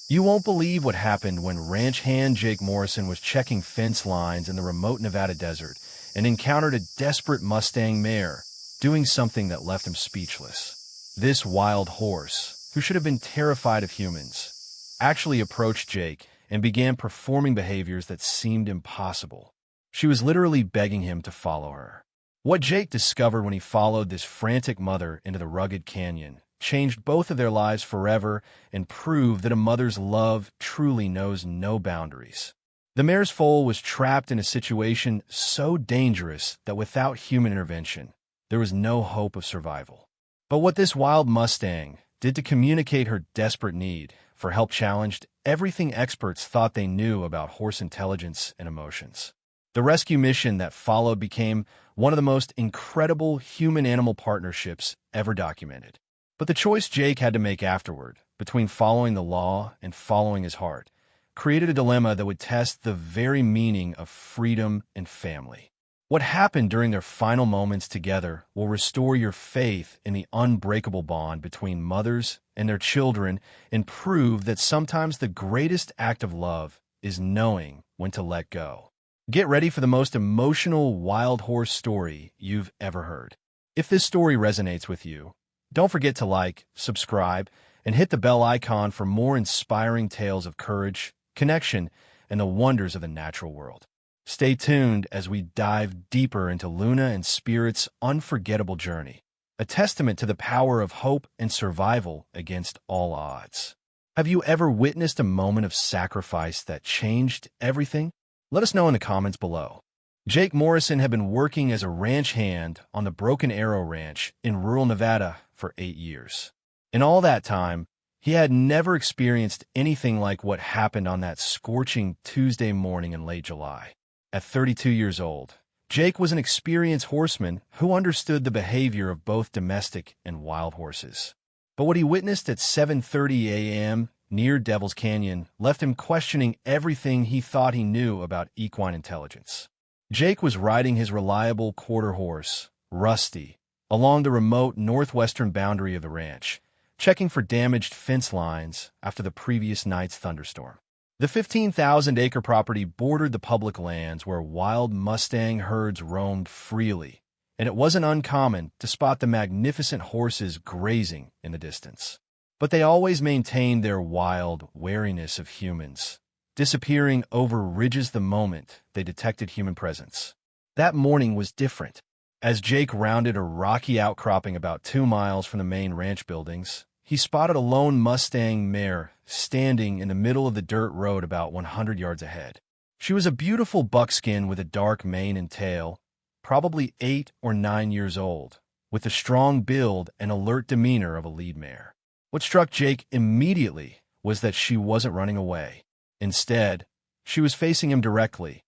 You won't believe what happened when ranch hand Jake Morrison was checking fence lines in the remote Nevada desert and encountered a desperate Mustang mare doing something that left him speechless. This wild horse, who should have been terrified of humans, actually approached Jake and began performing behaviors that seemed impossible. She was literally begging him to follow her. What Jake discovered when he followed this frantic mother into the rugged canyon changed both of their lives forever and proved that a mother's love truly knows no boundaries. The mare's foal was trapped in a situation so dangerous that without human intervention, there was no hope of survival. But what this wild Mustang did to communicate her desperate need for help challenged everything experts thought they knew about horse intelligence and emotions. The rescue mission that followed became one of the most incredible human-animal partnerships ever documented. But the choice Jake had to make afterward, between following the law and following his heart, created a dilemma that would test the very meaning of freedom and family. What happened during their final moments together will restore your faith in the unbreakable bond between mothers and their children and prove that sometimes the greatest act of love is knowing when to let go. Get ready for the most emotional wild horse story you've ever heard. If this story resonates with you, don't forget to like, subscribe, and hit the bell icon for more inspiring tales of courage, connection, and the wonders of the natural world. Stay tuned as we dive deeper into Luna and Spirit's unforgettable journey, a testament to the power of hope and survival against all odds. Have you ever witnessed a moment of sacrifice that changed everything? Let us know in the comments below. Jake Morrison had been working as a ranch hand on the Broken Arrow Ranch in rural Nevada for 8 years. In all that time, he had never experienced anything like what happened on that scorching Tuesday morning in late July. At 32 years old, Jake was an experienced horseman who understood the behavior of both domestic and wild horses. But what he witnessed at 7:30 a.m. near Devil's Canyon left him questioning everything he thought he knew about equine intelligence. Jake was riding his reliable quarter horse, Rusty, along the remote northwestern boundary of the ranch, checking for damaged fence lines after the previous night's thunderstorm. The 15,000-acre property bordered the public lands where wild Mustang herds roamed freely, and it wasn't uncommon to spot the magnificent horses grazing in the distance. But they always maintained their wild wariness of humans, disappearing over ridges the moment they detected human presence. That morning was different. As Jake rounded a rocky outcropping about 2 miles from the main ranch buildings, he spotted a lone Mustang mare standing in the middle of the dirt road about 100 yards ahead. She was a beautiful buckskin with a dark mane and tail, probably 8 or 9 years old, with the strong build and alert demeanor of a lead mare. What struck Jake immediately was that she wasn't running away. Instead, she was facing him directly,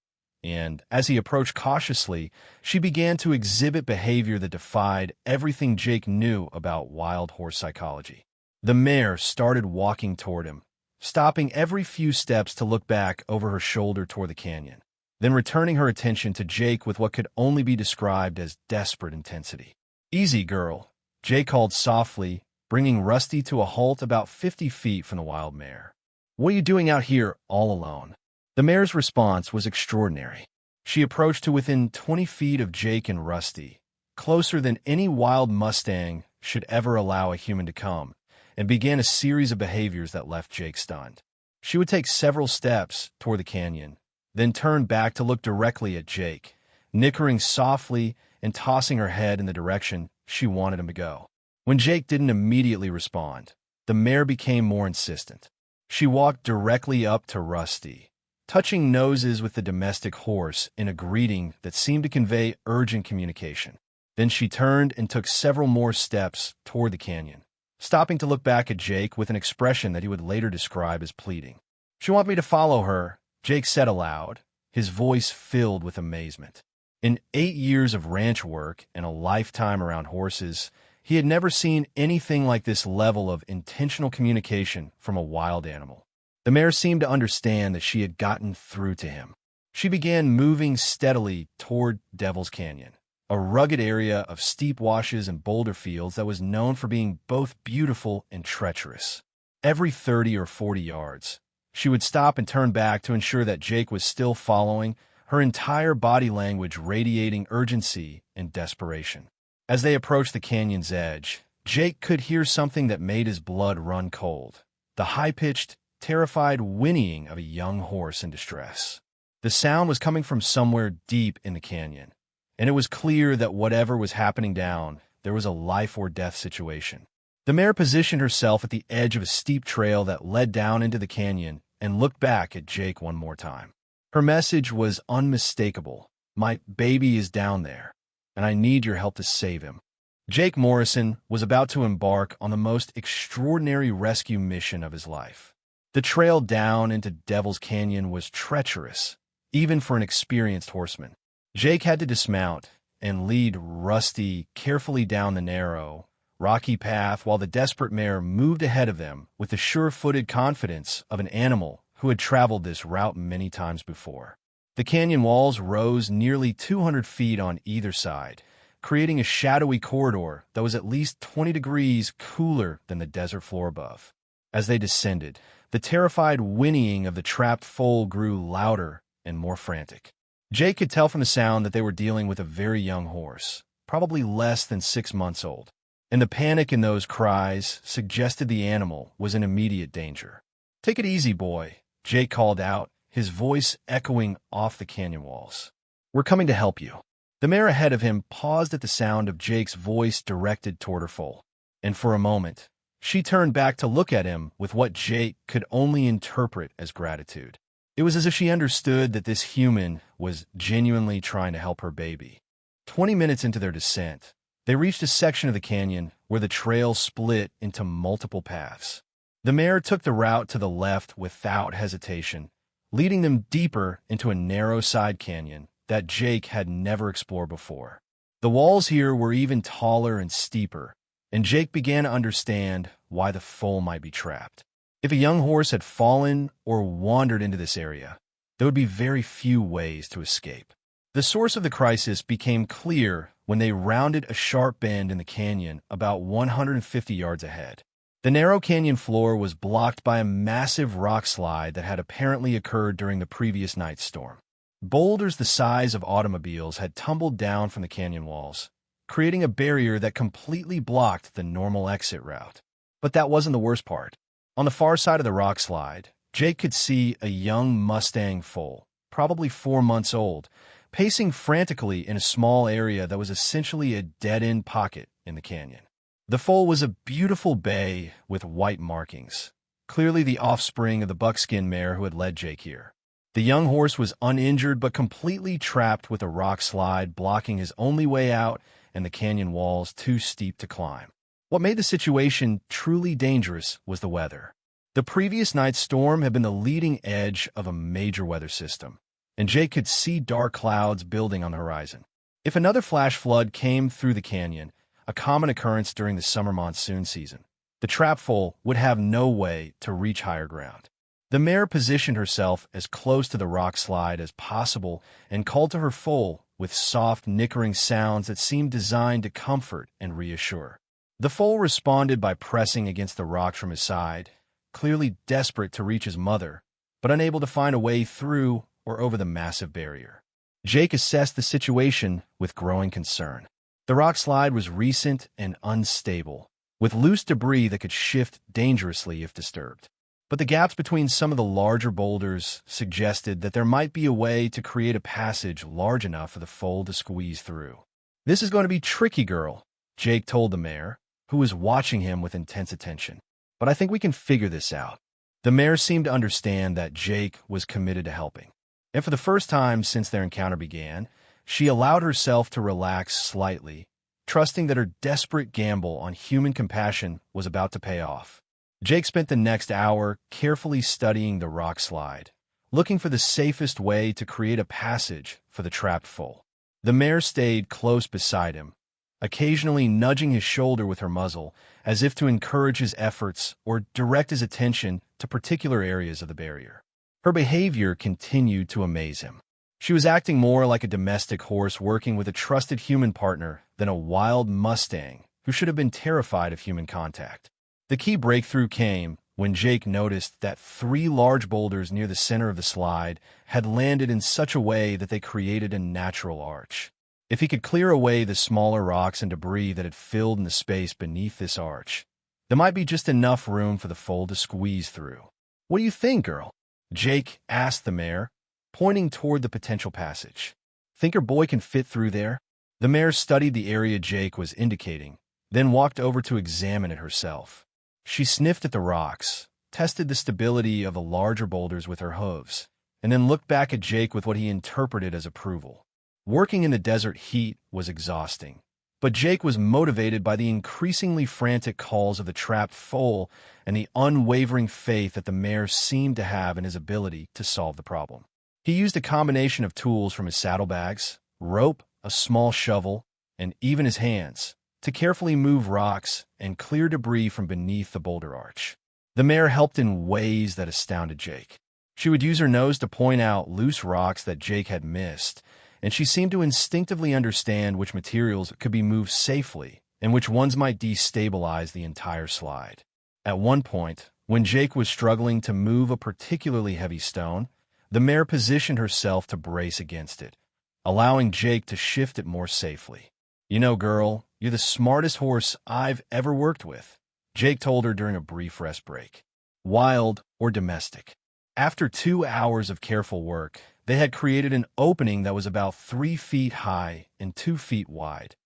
and as he approached cautiously, she began to exhibit behavior that defied everything Jake knew about wild horse psychology. The mare started walking toward him, stopping every few steps to look back over her shoulder toward the canyon, then returning her attention to Jake with what could only be described as desperate intensity. "Easy, girl," Jake called softly, bringing Rusty to a halt about 50 feet from the wild mare. "What are you doing out here all alone?" The mare's response was extraordinary. She approached to within 20 feet of Jake and Rusty, closer than any wild Mustang should ever allow a human to come, and began a series of behaviors that left Jake stunned. She would take several steps toward the canyon, then turn back to look directly at Jake, nickering softly and tossing her head in the direction she wanted him to go. When Jake didn't immediately respond, the mare became more insistent. She walked directly up to Rusty, touching noses with the domestic horse in a greeting that seemed to convey urgent communication. Then she turned and took several more steps toward the canyon, stopping to look back at Jake with an expression that he would later describe as pleading. "She wants me to follow her," Jake said aloud, his voice filled with amazement. In 8 years of ranch work and a lifetime around horses, he had never seen anything like this level of intentional communication from a wild animal. The mare seemed to understand that she had gotten through to him. She began moving steadily toward Devil's Canyon, a rugged area of steep washes and boulder fields that was known for being both beautiful and treacherous. Every 30 or 40 yards, she would stop and turn back to ensure that Jake was still following, her entire body language radiating urgency and desperation. As they approached the canyon's edge, Jake could hear something that made his blood run cold. The high-pitched, terrified whinnying of a young horse in distress. The sound was coming from somewhere deep in the canyon, and it was clear that whatever was happening down, there was a life-or-death situation. The mare positioned herself at the edge of a steep trail that led down into the canyon and looked back at Jake one more time. Her message was unmistakable. My baby is down there, and I need your help to save him. Jake Morrison was about to embark on the most extraordinary rescue mission of his life. The trail down into Devil's Canyon was treacherous, even for an experienced horseman. Jake had to dismount and lead Rusty carefully down the narrow, rocky path while the desperate mare moved ahead of them with the sure-footed confidence of an animal who had traveled this route many times before. The canyon walls rose nearly 200 feet on either side, creating a shadowy corridor that was at least 20 degrees cooler than the desert floor above. As they descended, the terrified whinnying of the trapped foal grew louder and more frantic. Jake could tell from the sound that they were dealing with a very young horse, probably less than 6 months old, and the panic in those cries suggested the animal was in immediate danger. "Take it easy, boy," Jake called out, his voice echoing off the canyon walls. "We're coming to help you." The mare ahead of him paused at the sound of Jake's voice directed toward her foal, and for a moment, she turned back to look at him with what Jake could only interpret as gratitude. It was as if she understood that this human was genuinely trying to help her baby. 20 minutes into their descent, they reached a section of the canyon where the trail split into multiple paths. The mare took the route to the left without hesitation, leading them deeper into a narrow side canyon that Jake had never explored before. The walls here were even taller and steeper, and Jake began to understand why the foal might be trapped. If a young horse had fallen or wandered into this area, there would be very few ways to escape. The source of the crisis became clear when they rounded a sharp bend in the canyon about 150 yards ahead. The narrow canyon floor was blocked by a massive rock slide that had apparently occurred during the previous night's storm. Boulders the size of automobiles had tumbled down from the canyon walls, creating a barrier that completely blocked the normal exit route. But that wasn't the worst part. On the far side of the rock slide, Jake could see a young Mustang foal, probably 4 months old, pacing frantically in a small area that was essentially a dead-end pocket in the canyon. The foal was a beautiful bay with white markings, clearly the offspring of the buckskin mare who had led Jake here. The young horse was uninjured but completely trapped with a rock slide blocking his only way out and the canyon walls too steep to climb. What made the situation truly dangerous was the weather. The previous night's storm had been the leading edge of a major weather system, and Jake could see dark clouds building on the horizon. If another flash flood came through the canyon, a common occurrence during the summer monsoon season, the trap foal would have no way to reach higher ground. The mare positioned herself as close to the rock slide as possible and called to her foal with soft, nickering sounds that seemed designed to comfort and reassure. The foal responded by pressing against the rocks from his side, clearly desperate to reach his mother, but unable to find a way through or over the massive barrier. Jake assessed the situation with growing concern. The rock slide was recent and unstable, with loose debris that could shift dangerously if disturbed. But the gaps between some of the larger boulders suggested that there might be a way to create a passage large enough for the foal to squeeze through. "This is going to be tricky, girl," Jake told the mare, who was watching him with intense attention. "But I think we can figure this out." The mare seemed to understand that Jake was committed to helping. And for the first time since their encounter began, she allowed herself to relax slightly, trusting that her desperate gamble on human compassion was about to pay off. Jake spent the next hour carefully studying the rock slide, looking for the safest way to create a passage for the trapped foal. The mare stayed close beside him, occasionally nudging his shoulder with her muzzle, as if to encourage his efforts or direct his attention to particular areas of the barrier. Her behavior continued to amaze him. She was acting more like a domestic horse working with a trusted human partner than a wild Mustang who should have been terrified of human contact. The key breakthrough came when Jake noticed that 3 large boulders near the center of the slide had landed in such a way that they created a natural arch. If he could clear away the smaller rocks and debris that had filled in the space beneath this arch, there might be just enough room for the foal to squeeze through. "What do you think, girl?" Jake asked the mare, pointing toward the potential passage. "Think your boy can fit through there?" The mare studied the area Jake was indicating, then walked over to examine it herself. She sniffed at the rocks, tested the stability of the larger boulders with her hooves, and then looked back at Jake with what he interpreted as approval. Working in the desert heat was exhausting, but Jake was motivated by the increasingly frantic calls of the trapped foal and the unwavering faith that the mare seemed to have in his ability to solve the problem. He used a combination of tools from his saddlebags, rope, a small shovel, and even his hands, to carefully move rocks and clear debris from beneath the boulder arch. The mare helped in ways that astounded Jake. She would use her nose to point out loose rocks that Jake had missed, and she seemed to instinctively understand which materials could be moved safely and which ones might destabilize the entire slide. At one point, when Jake was struggling to move a particularly heavy stone, the mare positioned herself to brace against it, allowing Jake to shift it more safely. "You know, girl, you're the smartest horse I've ever worked with," Jake told her during a brief rest break. Wild or domestic. After 2 hours of careful work, they had created an opening that was about 3 feet high and 2 feet wide.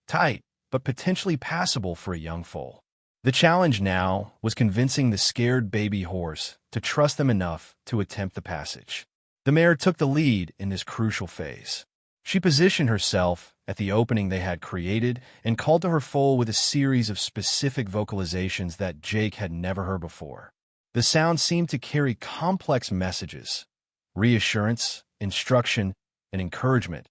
Tight, but potentially passable for a young foal. The challenge now was convincing the scared baby horse to trust them enough to attempt the passage. The mare took the lead in this crucial phase. She positioned herself at the opening they had created and called to her foal with a series of specific vocalizations that Jake had never heard before. The sound seemed to carry complex messages: reassurance, instruction, and encouragement,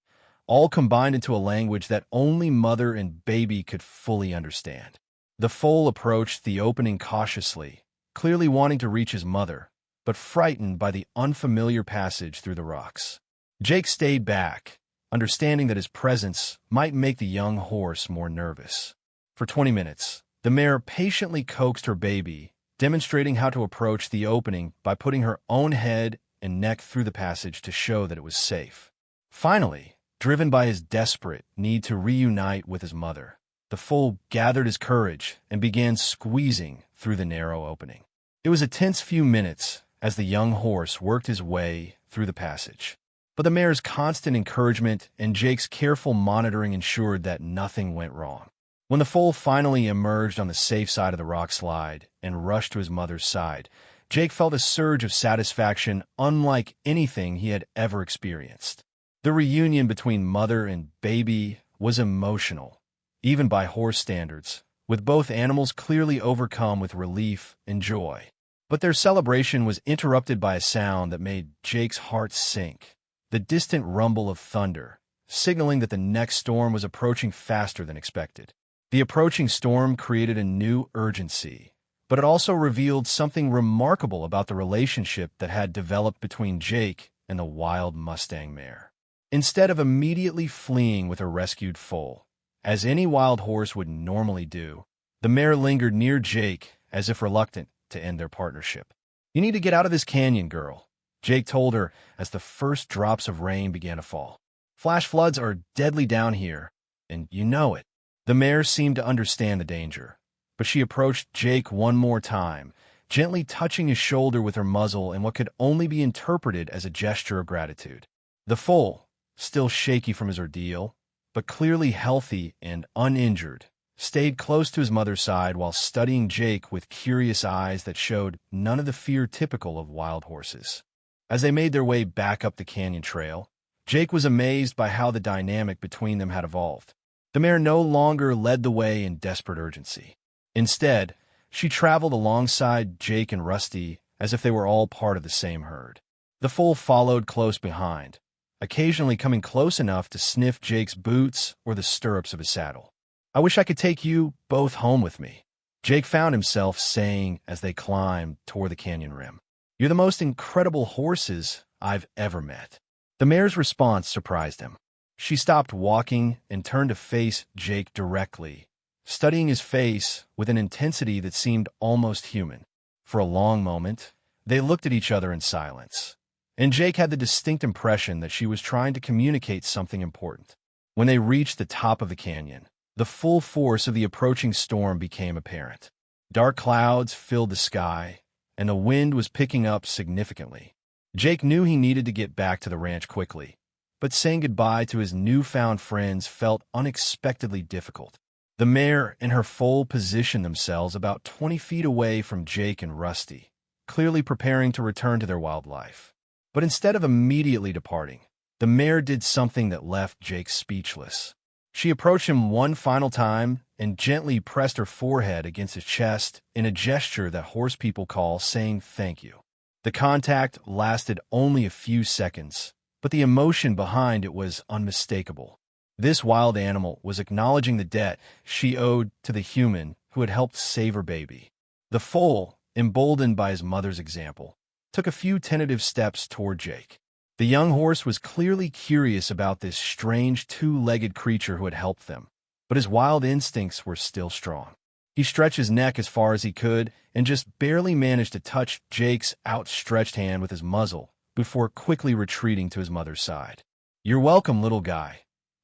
all combined into a language that only mother and baby could fully understand. The foal approached the opening cautiously, clearly wanting to reach his mother, but frightened by the unfamiliar passage through the rocks. Jake stayed back, understanding that his presence might make the young horse more nervous. For 20 minutes, the mare patiently coaxed her baby, demonstrating how to approach the opening by putting her own head and neck through the passage to show that it was safe. Finally, driven by his desperate need to reunite with his mother, the foal gathered his courage and began squeezing through the narrow opening. It was a tense few minutes as the young horse worked his way through the passage, but the mare's constant encouragement and Jake's careful monitoring ensured that nothing went wrong. When the foal finally emerged on the safe side of the rock slide and rushed to his mother's side, Jake felt a surge of satisfaction unlike anything he had ever experienced. The reunion between mother and baby was emotional, even by horse standards, with both animals clearly overcome with relief and joy. But their celebration was interrupted by a sound that made Jake's heart sink: the distant rumble of thunder, signaling that the next storm was approaching faster than expected. The approaching storm created a new urgency, but it also revealed something remarkable about the relationship that had developed between Jake and the wild Mustang mare. Instead of immediately fleeing with her rescued foal, as any wild horse would normally do, the mare lingered near Jake as if reluctant to end their partnership. "You need to get out of this canyon, girl," Jake told her as the first drops of rain began to fall. "Flash floods are deadly down here, and you know it." The mare seemed to understand the danger, but she approached Jake one more time, gently touching his shoulder with her muzzle in what could only be interpreted as a gesture of gratitude. The foal, still shaky from his ordeal, but clearly healthy and uninjured, stayed close to his mother's side while studying Jake with curious eyes that showed none of the fear typical of wild horses. As they made their way back up the canyon trail, Jake was amazed by how the dynamic between them had evolved. The mare no longer led the way in desperate urgency. Instead, she traveled alongside Jake and Rusty as if they were all part of the same herd. The foal followed close behind, occasionally coming close enough to sniff Jake's boots or the stirrups of his saddle. "I wish I could take you both home with me," Jake found himself saying as they climbed toward the canyon rim. "You're the most incredible horses I've ever met." The mare's response surprised him. She stopped walking and turned to face Jake directly, studying his face with an intensity that seemed almost human. For a long moment, they looked at each other in silence, and Jake had the distinct impression that she was trying to communicate something important. When they reached the top of the canyon, the full force of the approaching storm became apparent. Dark clouds filled the sky, and the wind was picking up significantly. Jake knew he needed to get back to the ranch quickly, but saying goodbye to his newfound friends felt unexpectedly difficult. The mare and her foal positioned themselves about 20 feet away from Jake and Rusty, clearly preparing to return to their wild life. But instead of immediately departing, the mare did something that left Jake speechless. She approached him one final time and gently pressed her forehead against his chest in a gesture that horse people call saying thank you. The contact lasted only a few seconds, but the emotion behind it was unmistakable. This wild animal was acknowledging the debt she owed to the human who had helped save her baby. The foal, emboldened by his mother's example, took a few tentative steps toward Jake. The young horse was clearly curious about this strange two-legged creature who had helped them, but his wild instincts were still strong. He stretched his neck as far as he could and just barely managed to touch Jake's outstretched hand with his muzzle before quickly retreating to his mother's side. "You're welcome, little guy,"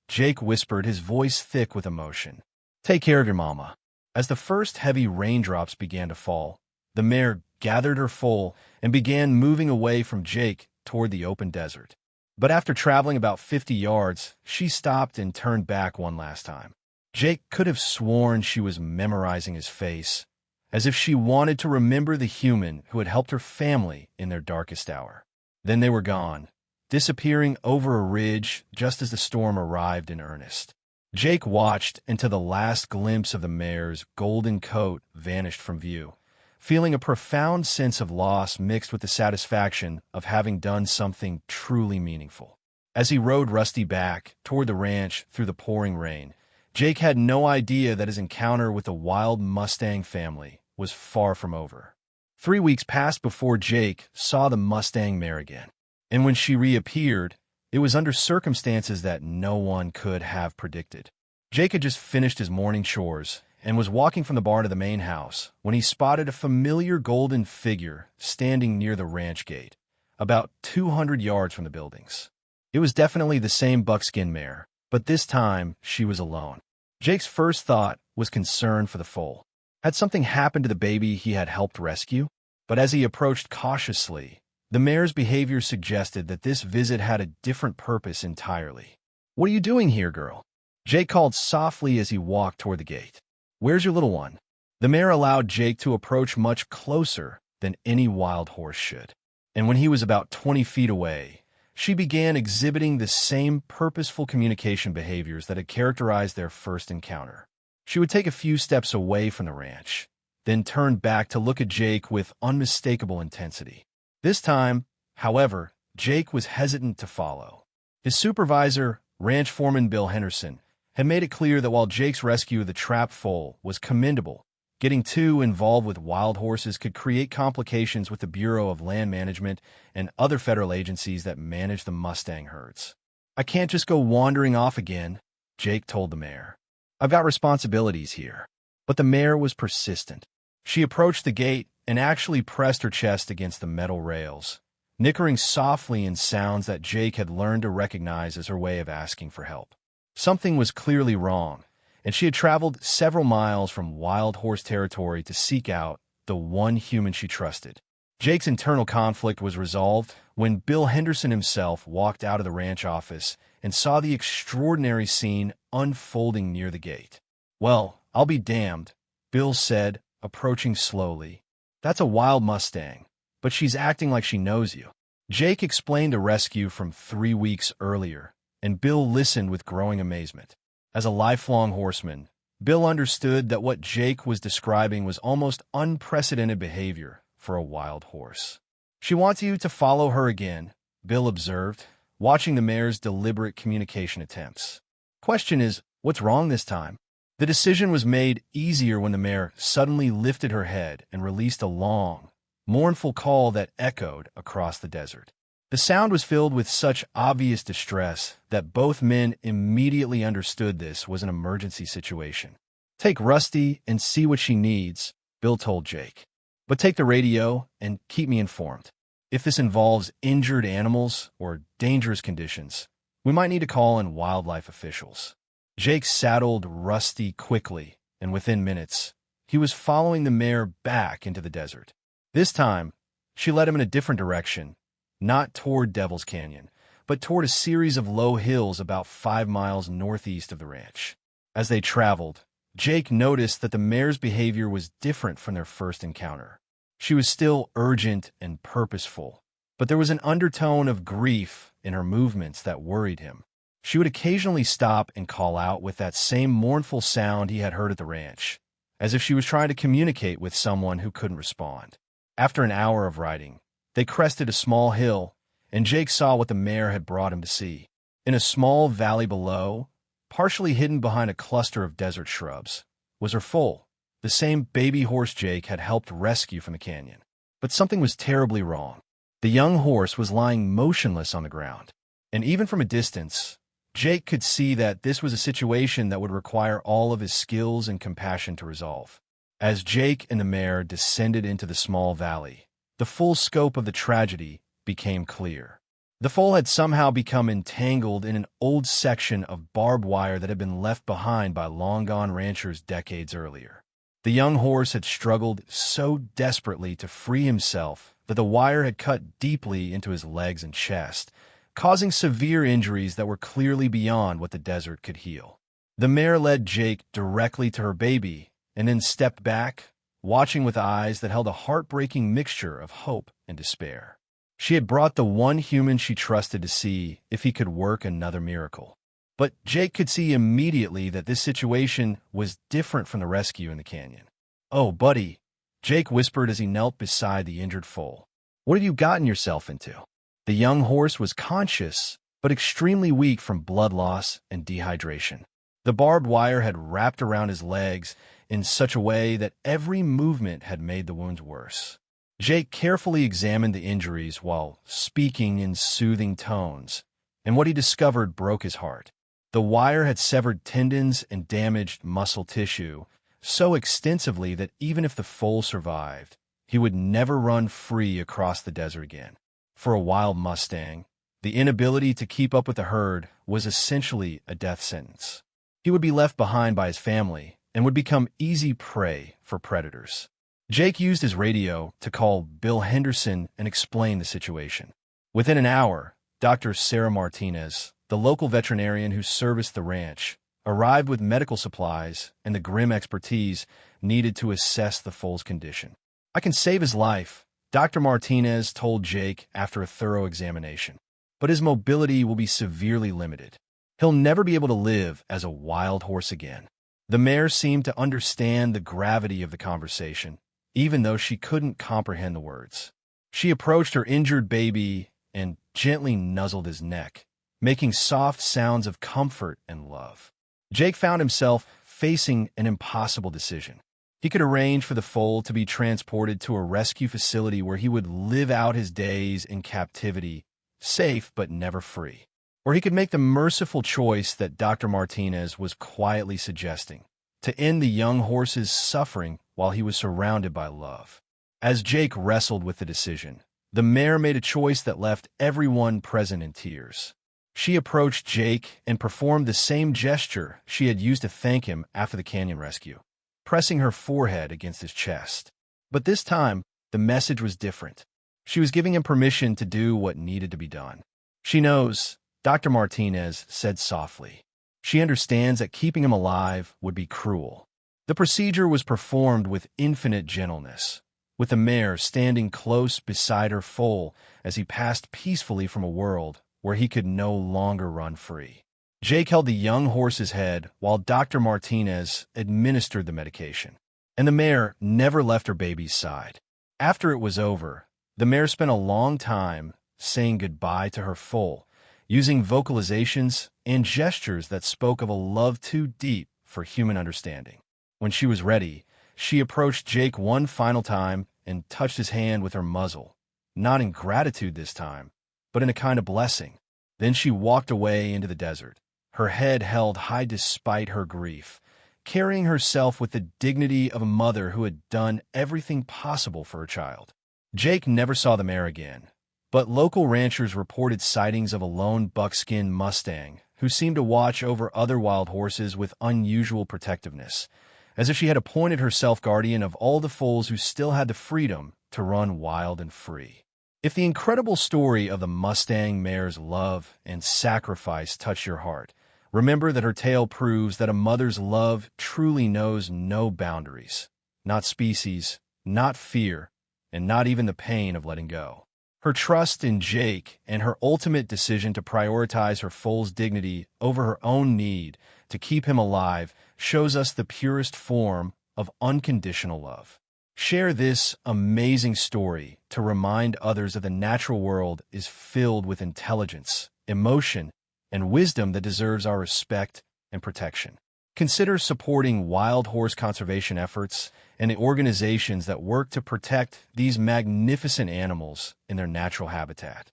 Jake whispered, his voice thick with emotion. "Take care of your mama." As the first heavy raindrops began to fall, the mare gathered her foal and began moving away from Jake toward the open desert. But after traveling about 50 yards, she stopped and turned back one last time. Jake could have sworn she was memorizing his face, as if she wanted to remember the human who had helped her family in their darkest hour. Then they were gone, disappearing over a ridge just as the storm arrived in earnest. Jake watched until the last glimpse of the mare's golden coat vanished from view, feeling a profound sense of loss mixed with the satisfaction of having done something truly meaningful. As he rode Rusty back toward the ranch through the pouring rain, Jake had no idea that his encounter with the wild Mustang family was far from over. 3 weeks passed before Jake saw the Mustang mare again, and when she reappeared, it was under circumstances that no one could have predicted. Jake had just finished his morning chores and was walking from the barn to the main house when he spotted a familiar golden figure standing near the ranch gate, about 200 yards from the buildings. It was definitely the same buckskin mare, but this time she was alone. Jake's first thought was concern for the foal. Had something happened to the baby he had helped rescue? But as he approached cautiously, the mare's behavior suggested that this visit had a different purpose entirely. "What are you doing here, girl?" Jake called softly as he walked toward the gate. "Where's your little one?" The mare allowed Jake to approach much closer than any wild horse should. And when he was about 20 feet away, she began exhibiting the same purposeful communication behaviors that had characterized their first encounter. She would take a few steps away from the ranch, then turn back to look at Jake with unmistakable intensity. This time, however, Jake was hesitant to follow. His supervisor, ranch foreman Bill Henderson, had made it clear that while Jake's rescue of the trapped foal was commendable, getting too involved with wild horses could create complications with the Bureau of Land Management and other federal agencies that manage the Mustang herds. "I can't just go wandering off again," Jake told the mare. "I've got responsibilities here." But the mare was persistent. She approached the gate and actually pressed her chest against the metal rails, nickering softly in sounds that Jake had learned to recognize as her way of asking for help. Something was clearly wrong, and she had traveled several miles from wild horse territory to seek out the one human she trusted. Jake's internal conflict was resolved when Bill Henderson himself walked out of the ranch office and saw the extraordinary scene unfolding near the gate. "Well, I'll be damned," Bill said, approaching slowly. "That's a wild Mustang, but she's acting like she knows you." Jake explained a rescue from 3 weeks earlier, and Bill listened with growing amazement. As a lifelong horseman, Bill understood that what Jake was describing was almost unprecedented behavior for a wild horse. "She wants you to follow her again," Bill observed, watching the mare's deliberate communication attempts. "Question is, what's wrong this time?" The decision was made easier when the mare suddenly lifted her head and released a long, mournful call that echoed across the desert. The sound was filled with such obvious distress that both men immediately understood this was an emergency situation. "Take Rusty and see what she needs," Bill told Jake. But take the radio and keep me informed. If this involves injured animals or dangerous conditions, we might need to call in wildlife officials. Jake saddled Rusty quickly, and within minutes, he was following the mare back into the desert. This time, she led him in a different direction, not toward Devil's Canyon, but toward a series of low hills about 5 miles northeast of the ranch. As they traveled, Jake noticed that the mare's behavior was different from their first encounter. She was still urgent and purposeful, but there was an undertone of grief in her movements that worried him. She would occasionally stop and call out with that same mournful sound he had heard at the ranch, as if she was trying to communicate with someone who couldn't respond. After an hour of riding, they crested a small hill, and Jake saw what the mare had brought him to see. In a small valley below, partially hidden behind a cluster of desert shrubs, was her foal, the same baby horse Jake had helped rescue from the canyon. But something was terribly wrong. The young horse was lying motionless on the ground, and even from a distance, Jake could see that this was a situation that would require all of his skills and compassion to resolve. As Jake and the mare descended into the small valley, the full scope of the tragedy became clear. The foal had somehow become entangled in an old section of barbed wire that had been left behind by long-gone ranchers decades earlier. The young horse had struggled so desperately to free himself that the wire had cut deeply into his legs and chest, causing severe injuries that were clearly beyond what the desert could heal. The mare led Jake directly to her baby and then stepped back, watching with eyes that held a heartbreaking mixture of hope and despair. She had brought the one human she trusted to see if he could work another miracle. But Jake could see immediately that this situation was different from the rescue in the canyon. "Oh, buddy," Jake whispered as he knelt beside the injured foal. "What have you gotten yourself into?" The young horse was conscious, but extremely weak from blood loss and dehydration. The barbed wire had wrapped around his legs in such a way that every movement had made the wounds worse. Jake carefully examined the injuries while speaking in soothing tones, and what he discovered broke his heart. The wire had severed tendons and damaged muscle tissue so extensively that even if the foal survived, he would never run free across the desert again. For a wild Mustang, the inability to keep up with the herd was essentially a death sentence. He would be left behind by his family and would become easy prey for predators. Jake used his radio to call Bill Henderson and explain the situation. Within an hour, Dr. Sarah Martinez, the local veterinarian who serviced the ranch, arrived with medical supplies and the grim expertise needed to assess the foal's condition. "I can save his life," Dr. Martinez told Jake after a thorough examination, "but his mobility will be severely limited. He'll never be able to live as a wild horse again." The mare seemed to understand the gravity of the conversation, even though she couldn't comprehend the words. She approached her injured baby and gently nuzzled his neck, making soft sounds of comfort and love. Jake found himself facing an impossible decision. He could arrange for the foal to be transported to a rescue facility where he would live out his days in captivity, safe but never free. Or he could make the merciful choice that Dr. Martinez was quietly suggesting, to end the young horse's suffering while he was surrounded by love. As Jake wrestled with the decision, the mare made a choice that left everyone present in tears. She approached Jake and performed the same gesture she had used to thank him after the canyon rescue, pressing her forehead against his chest. But this time, the message was different. She was giving him permission to do what needed to be done. "She knows," Dr. Martinez said softly. "She understands that keeping him alive would be cruel." The procedure was performed with infinite gentleness, with the mare standing close beside her foal as he passed peacefully from a world where he could no longer run free. Jake held the young horse's head while Dr. Martinez administered the medication, and the mare never left her baby's side. After it was over, the mare spent a long time saying goodbye to her foal, using vocalizations and gestures that spoke of a love too deep for human understanding. When she was ready, she approached Jake one final time and touched his hand with her muzzle, not in gratitude this time, but in a kind of blessing. Then she walked away into the desert, her head held high despite her grief, carrying herself with the dignity of a mother who had done everything possible for her child. Jake never saw the mare again, but local ranchers reported sightings of a lone buckskin Mustang who seemed to watch over other wild horses with unusual protectiveness, as if she had appointed herself guardian of all the foals who still had the freedom to run wild and free. If the incredible story of the Mustang mare's love and sacrifice touched your heart, remember that her tale proves that a mother's love truly knows no boundaries, not species, not fear, and not even the pain of letting go. Her trust in Jake and her ultimate decision to prioritize her foal's dignity over her own need to keep him alive shows us the purest form of unconditional love. Share this amazing story to remind others that the natural world is filled with intelligence, emotion, and wisdom that deserves our respect and protection. Consider supporting wild horse conservation efforts and the organizations that work to protect these magnificent animals in their natural habitat.